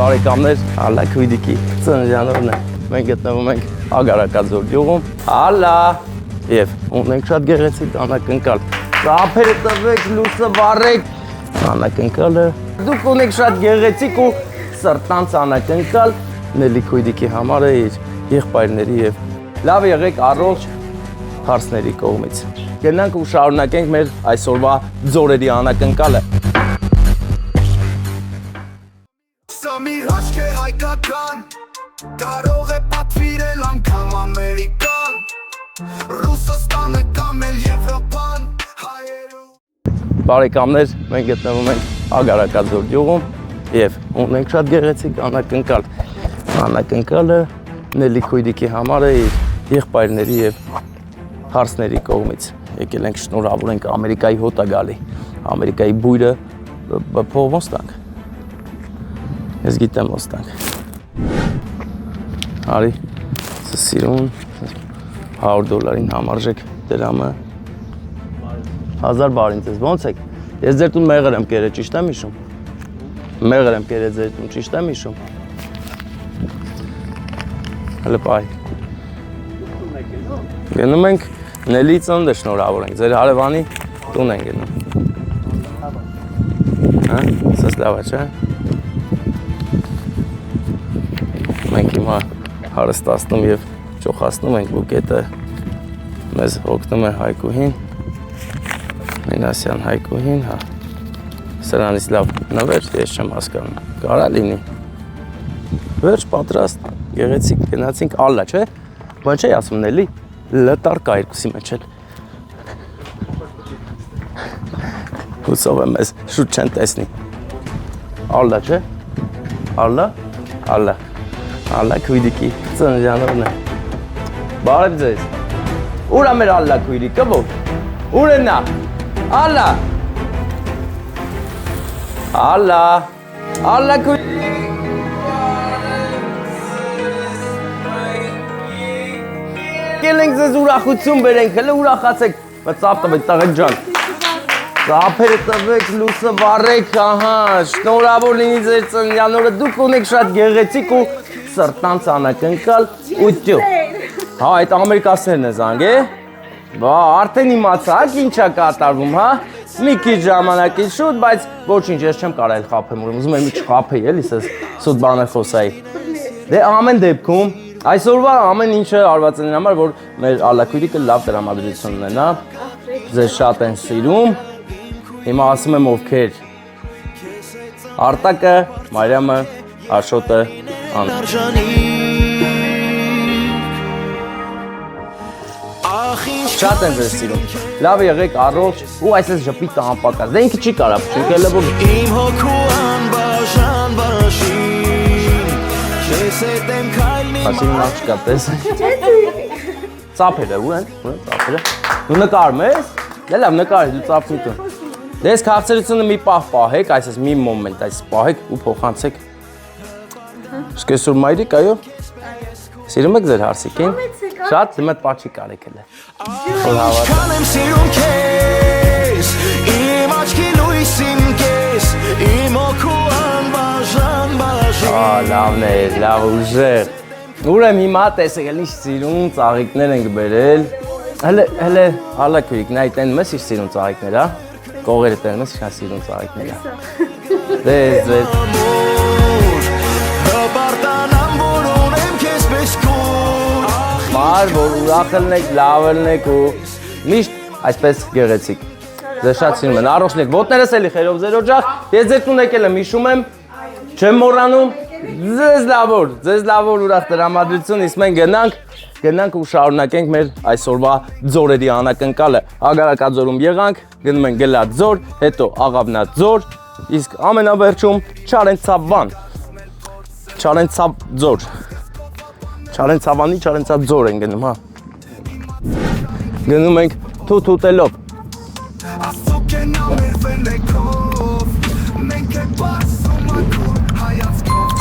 Բարեկամներ, հալա քույդիկի ծննդյանորն է։ Մենք գտնվում ենք Ագարակաձոր գյուղում։ Հալա։ Եվ ունենք շատ գեղեցիկ անակնկալ։ Ծափերը տվեք, լույսը վառեք։ Անակնկալը։ Դուք ունեք շատ գեղեցիկ ու սրտանց անակնկալ Նելի քույդիկի համար է իր եղբայրների եւ լավ եղեք առողջ հարցների կողմից։ Գնանք ու շարունակենք մեր այսօրվա ձորերի անակնկալը։ Սամի հաշկ է հայկական, կարող է պատվիրել անգամ ամերիկան, Ռուսաստանը կամ էլ Եվրոպան, հայերու։ Բարեկամներ, մենք գտնվում ենք Ագարակաձոր գյուղում եւ ունենք շատ գեղեցիկ անակնկալ։ Անակնկալը Նելի քույդիկի համար է իր եղբայրների եւ հարցների կողմից։ Եկել ենք շնորհավորենք Ամերիկայի հոտա գալի։ Ամերիկայի բույրը փողոց տանք։ Ես գիտեմ ոստանք։ Արի, սիրուն $100 համարժեք դրամը 1000 բարին ձեզ, ոնց եք։ Ես ձեր տուն մեղր եմ կերել, ճիշտ եմ հիշում։ Մեղր եմ կերել ձեր տուն, ճիշտ եմ հիշում։ Հələ բայ։ Գնում ենք Նելի ծնունդը շնորհավորենք, ձեր հարևանի տուն են գնում։ Հա, սա լավ է, չէ՞։ Մենք հիմա հարստացնում եւ ճոխացնում ենք բուկետը, մեզ օգնում է Հայկուհին, Մինասյան Հայկուհին, հա, սրանից լավ նվեր, ես չեմ հասկանում, կարա լինի, վերջ պատրաստ, գեղեցիկ, գնացինք ալլա, չէ, բան չէի ասում Նելի, լտար կա երկուսի մեջ էլ, հուսով եմ ես շուտ չեն տեսնի, ալլա, չէ, ալլա, ալլա, Ալլա քույդիկի ծննդյանորն է։ Բարև ձեզ։ Ուր է մեր ալլա քույդիկը, ո՞վ։ Ուր է նա։ Ալլա։ Ալլա։ Ալլա քույդիկ։ Գելենք ձեզ ուրախություն բերենք, հələ ուրախացեք։ Ծափ տվեք, տղեկ ջան։ Ծափերը տվեք, լույսը վառեք, ահա, շնորհավոր լինի ձեր ծննդյանորը, դուք ունեք շատ գեղեցիկ ու սրտանց անակնկալ ու տյու։ Հա, այդ ամերիկացիներն է զանգ, է։ Բա, արդեն իմացաք ինչ է կատարվում, հա։ Մի քիչ ժամանակից շուտ, բայց ոչինչ, ես չեմ կարել խափեմ, ուզում եմ մի չխափեի, էլիս ես սուտ բաներ խոսայի։ Դե ամեն դեպքում, այսօրվա ամեն ինչը արված են համար, որ մեր ալլաքույրիկը լավ տրամադրություն ունենա, ձեզ շատ են սիրում, հիմա ասում եմ ովքեր, Արտակը, Մարիամը, Աշոտը, Շատ են ձեզ սիրում, լավ եղեք առողջ ու այսպես ժպիտ անպակաս, դե ինքը չի կարա փչենք էլը որ Իմ հոգու անբաժան բաշին, քեզ հետ եմ քայլնի Ասին նախ չկա տես Ծափերը, ու են, ծափերը Դու նկարում ես, դե լավ նկար, դու ծափնի տուն Դե ես քաղցրությունը մի պահ պահեք, այսպես մի մոմենտ այս պահեք ու փոխանցեք Սկեսուր մայրիկ, այո Սիրում եք ձեր հարսիկին Շատ դմդ պաչի կարեք էլը Ինչքան եմ սիրում քեզ Իմ աչքի լույսին կես Իմ հոգու անբաժան բաժին Լավն է, լավ ուժեղ Ուր եմ հիմա տեսեք էլ ինչ սիրում ծաղիկներ ենք բերել Հələ հալա քույրիկ, նա այտեն մեզ իր սիրում ծաղիկներ, հա Կողերը տեն մեզ իշխան սիրում ծաղիկներ, հա Դեզ ձեզ Հպարտանամ, որ ունեմ քեզ պես կուր Մար, որ ուրախ ելնեք, լավ ելնեք ու միշտ այսպես գեղեցիկ Ձեզ շատ սիրում են, առողջ լինեք, ոտներս էլի խերով ձեր օջախ Ես ձեր տուն եկել եմ հիշում եմ, չեմ մոռանում Ձեզ լավ որ ուրախ տրամադրություն, իսկ մենք գնանք ու շարունակենք մեր այսօրվա ձորերի անակնկալը Ագարակաձորում եղանք, գնում ենք Գլատ ձոր, հետո Աղավնատ ձոր, իսկ ամենավերջում Չարենցավան Չարենցավ ձոր Չարենցավանի Չարենցավ ձոր են գնում, հա Գնում ենք թութուտելով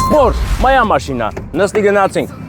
Որ, մայա մաշինա, նստի գնացինք